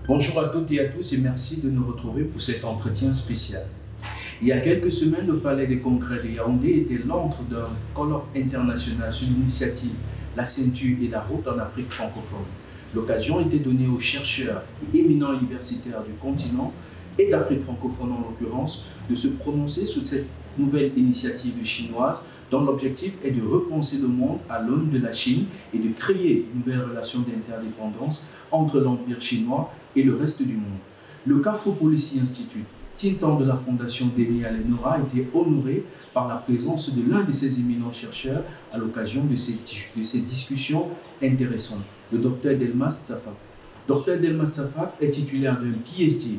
Bonjour à toutes et à tous et merci de nous retrouver pour cet entretien spécial. Il y a quelques semaines, le Palais des Congrès de Yaoundé était l'antre d'un colloque international sur l'initiative La ceinture et la route en Afrique francophone. L'occasion était donnée aux chercheurs et éminents universitaires du continent et d'Afrique francophone en l'occurrence de se prononcer sur cette nouvelle initiative chinoise dont l'objectif est de repenser le monde à l'aune de la Chine et de créer une nouvelle relation d'interdépendance entre l'Empire chinois et le reste du monde. Le Carrefour Policy Institute, think tank de la fondation Denis Allenora, a été honoré par la présence de l'un de ses éminents chercheurs à l'occasion de ces discussions intéressantes, le Dr Delmas Tsafak. Dr Delmas Tsafak est titulaire d'un PhD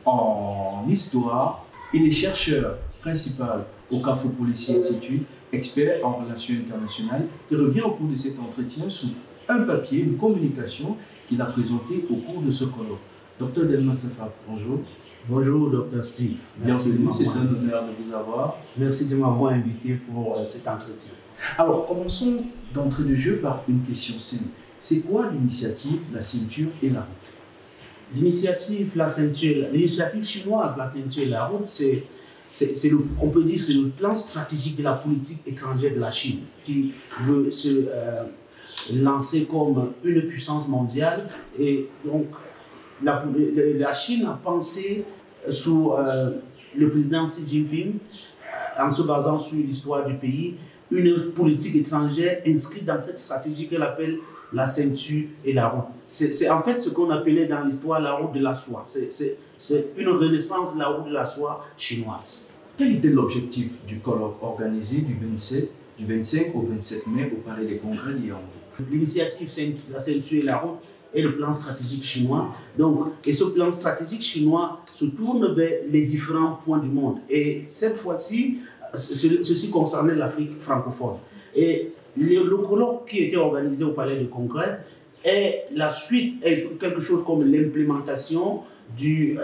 en histoire. Il est chercheur principal au Carrefour Policy Institute, expert en relations internationales. Il revient au cours de cet entretien sous un papier, une communication qu'il a présenté au cours de ce colloque. Dr Delmas Tsafak, bonjour. Bonjour, Dr Steve. Bienvenue, c'est un honneur de vous avoir. Merci de m'avoir invité pour cet entretien. Alors, commençons d'entrée de jeu par une question simple. C'est quoi l'initiative La ceinture et la route? L'initiative chinoise, La ceinture et la route, on peut dire c'est le plan stratégique de la politique étrangère de la Chine qui veut se lancer comme une puissance mondiale. Et donc, la Chine a pensé sous le président Xi Jinping, en se basant sur l'histoire du pays, une politique étrangère inscrite dans cette stratégie qu'elle appelle la ceinture et la route. C'est en fait ce qu'on appelait dans l'histoire la route de la soie. C'est une renaissance de la route de la soie chinoise. Quel était l'objectif du colloque organisé du 25 au 27 mai au Palais des Congrès de Yaoundé? L'initiative La ceinture et la route est le plan stratégique chinois. Et ce plan stratégique chinois se tourne vers les différents points du monde. Et cette fois-ci, ceci concernait l'Afrique francophone. Et le colloque qui était organisé au Palais des Congrès est la suite, est quelque chose comme l'implémentation du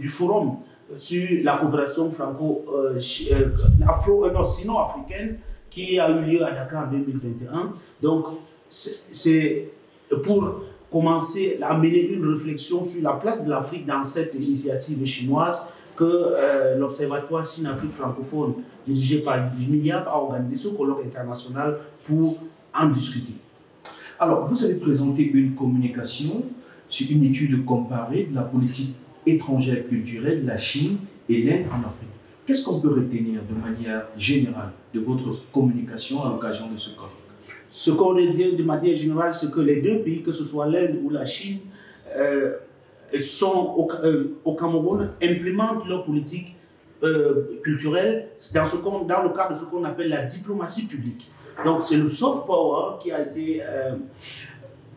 forum sur la coopération sino-africaine qui a eu lieu à Dakar en 2021. Donc, c'est pour commencer à mener une réflexion sur la place de l'Afrique dans cette initiative chinoise que l'Observatoire Chine-Afrique francophone, dirigé par l'UNIAP, a organisé ce colloque international pour en discuter. Alors, vous avez présenté une communication sur une étude comparée de la politique étrangère culturelle de la Chine et l'Inde en Afrique. Qu'est-ce qu'on peut retenir de manière générale de votre communication à l'occasion de ce colloque? Ce qu'on retient de manière générale, c'est que les deux pays, que ce soit l'Inde ou la Chine, au Cameroun, implémentent leur politique culturelle dans le cadre de ce qu'on appelle la diplomatie publique. Donc c'est le soft power qui a été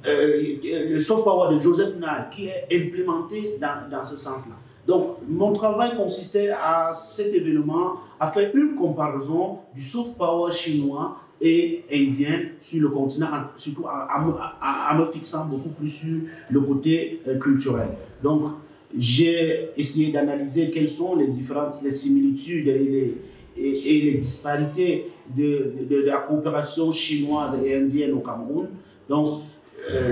le soft power de Joseph Nye qui est implémenté dans ce sens-là. Donc mon travail consistait à cet événement à faire une comparaison du soft power chinois et indien sur le continent, surtout en me fixant beaucoup plus sur le côté culturel. Donc, j'ai essayé d'analyser quelles sont les similitudes et les disparités de la coopération chinoise et indienne au Cameroun. Donc,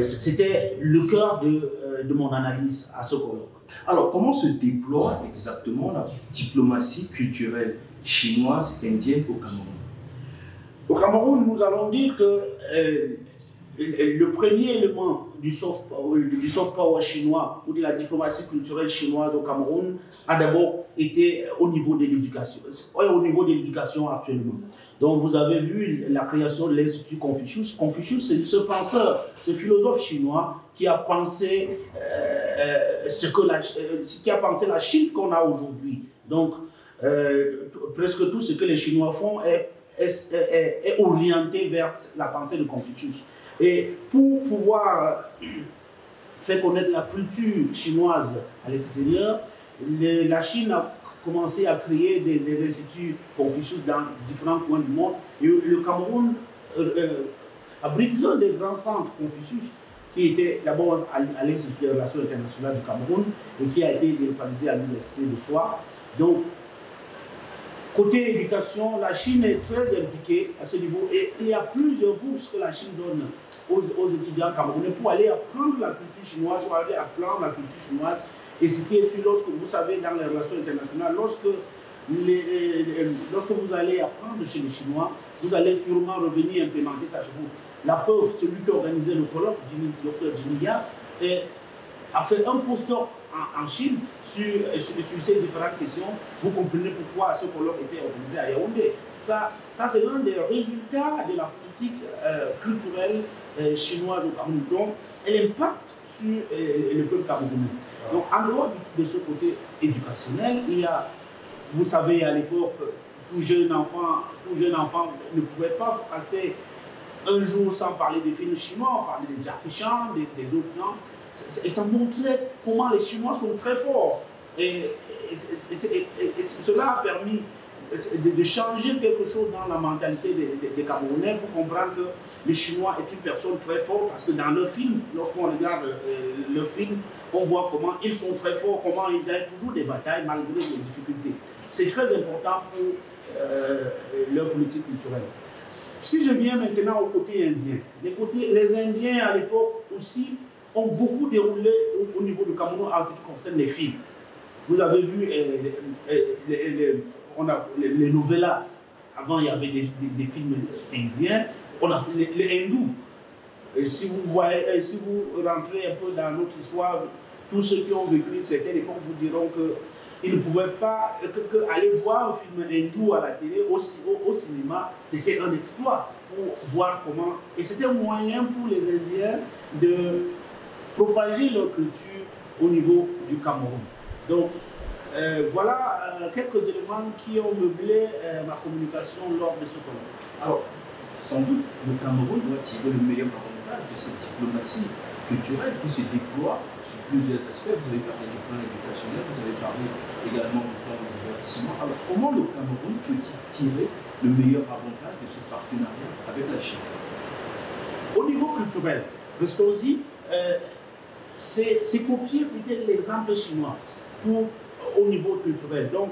c'était le cœur de mon analyse à ce colloque. Alors, comment se déploie exactement la diplomatie culturelle chinoise et indienne au Cameroun? Au Cameroun, nous allons dire que le premier élément du soft power chinois ou de la diplomatie culturelle chinoise au Cameroun a d'abord été au niveau de l'éducation actuellement. Donc vous avez vu la création de l'Institut Confucius. Confucius, c'est ce penseur, ce philosophe chinois qui a pensé la Chine qu'on a aujourd'hui. Donc presque tout ce que les Chinois font est orienté vers la pensée de Confucius. Et pour pouvoir faire connaître la culture chinoise à l'extérieur, la Chine a commencé à créer des instituts Confucius dans différents coins du monde. Et le Cameroun abrite l'un des grands centres Confucius qui était d'abord à l'Institut de relations internationales du Cameroun et qui a été délocalisé à l'Université de Soie. Donc, Côté éducation, la Chine est très impliquée à ce niveau et il y a plusieurs bourses que la Chine donne aux étudiants camerounais pour aller apprendre la culture chinoise, pour aller apprendre la culture chinoise. Et ce qui est sûr, lorsque vous savez, dans les relations internationales, lorsque vous allez apprendre chez les Chinois, vous allez sûrement revenir implémenter ça chez vous. La preuve, celui qui a organisé le colloque, Dr Jimmy Yap, a fait un postdoc en Chine sur ces différentes questions. Vous comprenez pourquoi ce colloque était organisé à Yaoundé. Ça c'est l'un des résultats de la politique culturelle chinoise au Cameroun. Donc, elle impacte sur le peuple camerounais. Donc, en dehors de ce côté éducationnel, il y a, vous savez, à l'époque, tout jeune enfant ne pouvait pas passer un jour sans parler des films chinois, parler de Jackie Chan, des autres gens. Et ça montrait comment les Chinois sont très forts. Et cela a permis de changer quelque chose dans la mentalité des Camerounais pour comprendre que le Chinois est une personne très forte parce que dans leur film, lorsqu'on regarde le film, on voit comment ils sont très forts, comment ils gagnent toujours des batailles malgré les difficultés. C'est très important pour leur politique culturelle. Si je viens maintenant au côté indien, les Indiens à l'époque aussi ont beaucoup déroulé au niveau du Cameroun en ce qui concerne les films. Vous avez vu les novellas. Avant, il y avait des films indiens. On a les hindous. Et si vous rentrez un peu dans notre histoire, tous ceux qui ont vécu une certaine époque vous diront qu'ils ne pouvaient pas, aller voir un film hindou à la télé, au cinéma, c'était un exploit pour voir comment. Et c'était un moyen pour les Indiens de propager leur culture au niveau du Cameroun. Donc, voilà quelques éléments qui ont meublé ma communication lors de ce colloque. Alors, sans doute, le Cameroun doit tirer le meilleur avantage de cette diplomatie culturelle qui se déploie sur plusieurs aspects. Vous avez parlé du plan éducationnel, vous avez parlé également du plan de divertissement. Alors, comment le Cameroun peut-il tirer le meilleur avantage de ce partenariat avec la Chine? Au niveau culturel, restons-y. C'est copier peut-être l'exemple chinois au niveau culturel. Donc,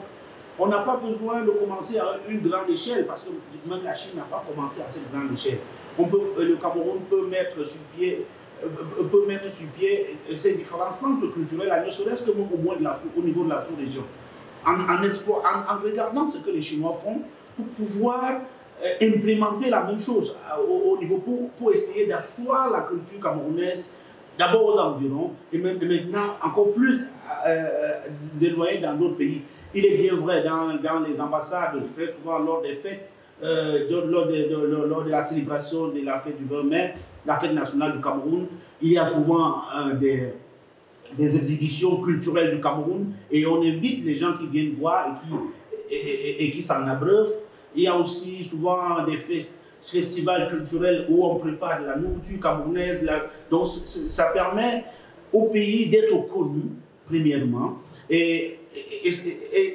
on n'a pas besoin de commencer à une grande échelle parce que même la Chine n'a pas commencé à cette grande échelle. Le Cameroun peut mettre sur pied ces différents centres culturels, ne serait-ce que au moins au niveau de la sous-région, en regardant ce que les Chinois font pour pouvoir implémenter la même chose au niveau pour essayer d'asseoir la culture camerounaise d'abord aux environs et maintenant encore plus éloigné dans d'autres pays. Il est bien vrai dans les ambassades, très souvent lors des fêtes, lors de la célébration de la fête du 20 mai, la fête nationale du Cameroun, il y a souvent des exhibitions culturelles du Cameroun et on invite les gens qui viennent voir et qui s'en abreuvent. Il y a aussi souvent des festivals culturels où on prépare de la nourriture camerounaise. Donc ça permet au pays d'être connu, premièrement. Et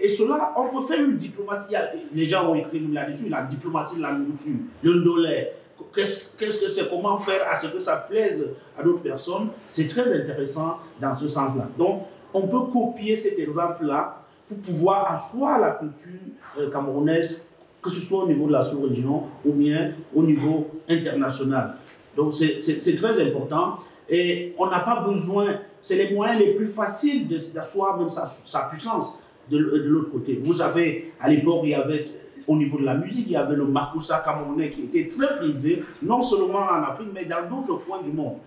cela, on peut faire une diplomatie. Les gens ont écrit là-dessus, la diplomatie de la nourriture, le ndolé. Qu'est-ce que c'est, comment faire à ce que ça plaise à d'autres personnes? C'est très intéressant dans ce sens-là. Donc, on peut copier cet exemple-là pour pouvoir asseoir la culture camerounaise, que ce soit au niveau de la sous-région ou bien au niveau international. Donc, c'est très important. Et on n'a pas besoin, c'est les moyens les plus faciles d'asseoir même sa puissance de l'autre côté. Vous savez, à l'époque, il y avait, au niveau de la musique, il y avait le Makusa camerounais qui était très prisé, non seulement en Afrique, mais dans d'autres coins du monde.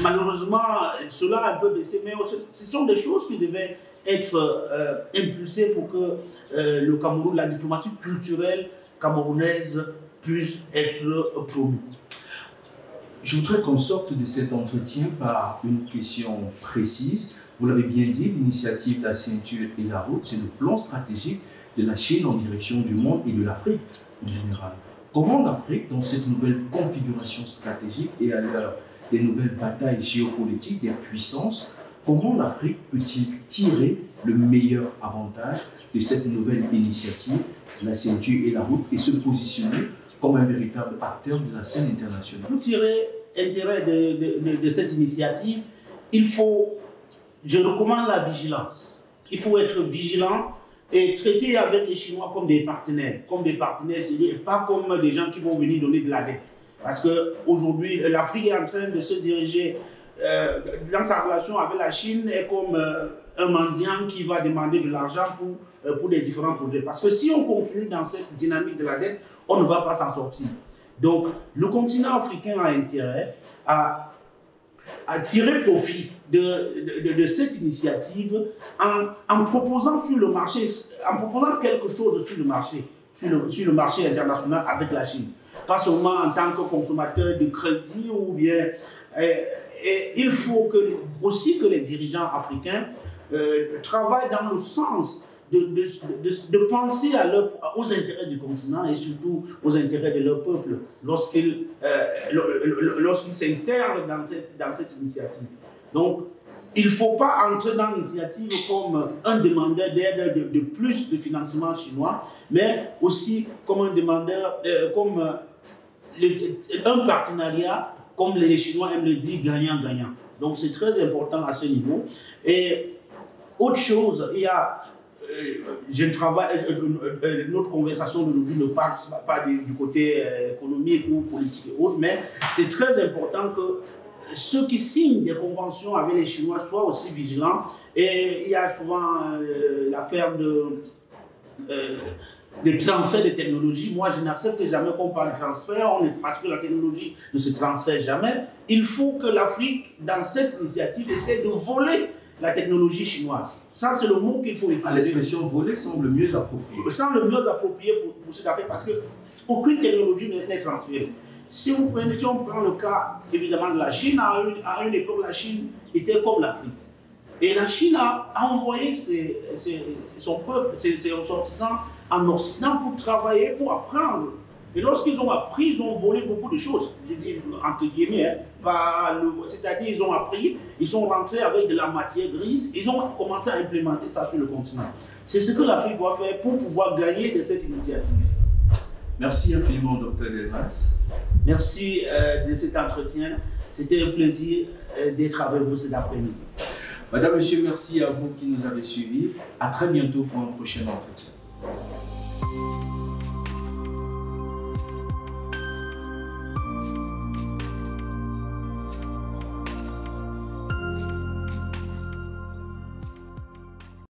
Malheureusement, cela a un peu baissé, mais ce sont des choses qui devaient être impulsées pour que le Cameroun, la diplomatie culturelle camerounaise puisse être promue. Je voudrais qu'on sorte de cet entretien par une question précise. Vous l'avez bien dit, l'initiative La Ceinture et la Route, c'est le plan stratégique de la Chine en direction du monde et de l'Afrique en général. Comment l'Afrique, dans cette nouvelle configuration stratégique et à l'heure des nouvelles batailles géopolitiques des puissances, comment l'Afrique peut-il tirer le meilleur avantage de cette nouvelle initiative, La Ceinture et la Route, et se positionner comme un véritable acteur de la scène internationale? Pour tirer intérêt de cette initiative, je recommande la vigilance. Il faut être vigilant et traiter avec les Chinois comme des partenaires sérieux, et pas comme des gens qui vont venir donner de la dette. Parce qu'aujourd'hui, l'Afrique est en train de se diriger dans sa relation avec la Chine est comme un mendiant qui va demander de l'argent pour des différents projets. Parce que si on continue dans cette dynamique de la dette, on ne va pas s'en sortir. Donc, le continent africain a intérêt à tirer profit de cette initiative en proposant sur le marché, en proposant quelque chose sur le marché international avec la Chine. Pas seulement en tant que consommateur de crédit ou bien... Et il faut aussi que les dirigeants africains travaillent dans le sens de penser aux intérêts du continent et surtout aux intérêts de leur peuple lorsqu'ils s'intègrent dans cette initiative. Donc, il ne faut pas entrer dans l'initiative comme un demandeur d'aide de plus de financement chinois, mais aussi comme un demandeur, comme un partenariat, comme les Chinois aiment le dire, gagnant-gagnant. Donc c'est très important à ce niveau. Et autre chose, il y a, notre conversation d'aujourd'hui ne parle pas du côté économique ou politique et autres, mais c'est très important que ceux qui signent des conventions avec les Chinois soient aussi vigilants. Et il y a souvent l'affaire de transfert de technologie. Moi, je n'accepte jamais qu'on parle de transfert, parce que la technologie ne se transfère jamais. Il faut que l'Afrique, dans cette initiative, essaie de voler la technologie chinoise. Ça, c'est le mot qu'il faut utiliser. L'expression voler semble mieux appropriée. Semble mieux approprié pour cette affaire, parce qu'aucune technologie n'est transférée. Si on prend le cas, évidemment, de la Chine, à une époque, la Chine était comme l'Afrique. Et la Chine a envoyé son peuple, ses ressortissants en Occident pour travailler, pour apprendre. Et lorsqu'ils ont appris, ils ont volé beaucoup de choses. Je dis entre guillemets, c'est-à-dire ils ont appris, ils sont rentrés avec de la matière grise, ils ont commencé à implémenter ça sur le continent. C'est ce que l'Afrique doit faire pour pouvoir gagner de cette initiative. Merci infiniment, Dr Delmas. Merci de cet entretien. C'était un plaisir d'être avec vous cet après-midi. Madame, Monsieur, merci à vous qui nous avez suivis. À très bientôt pour un prochain entretien.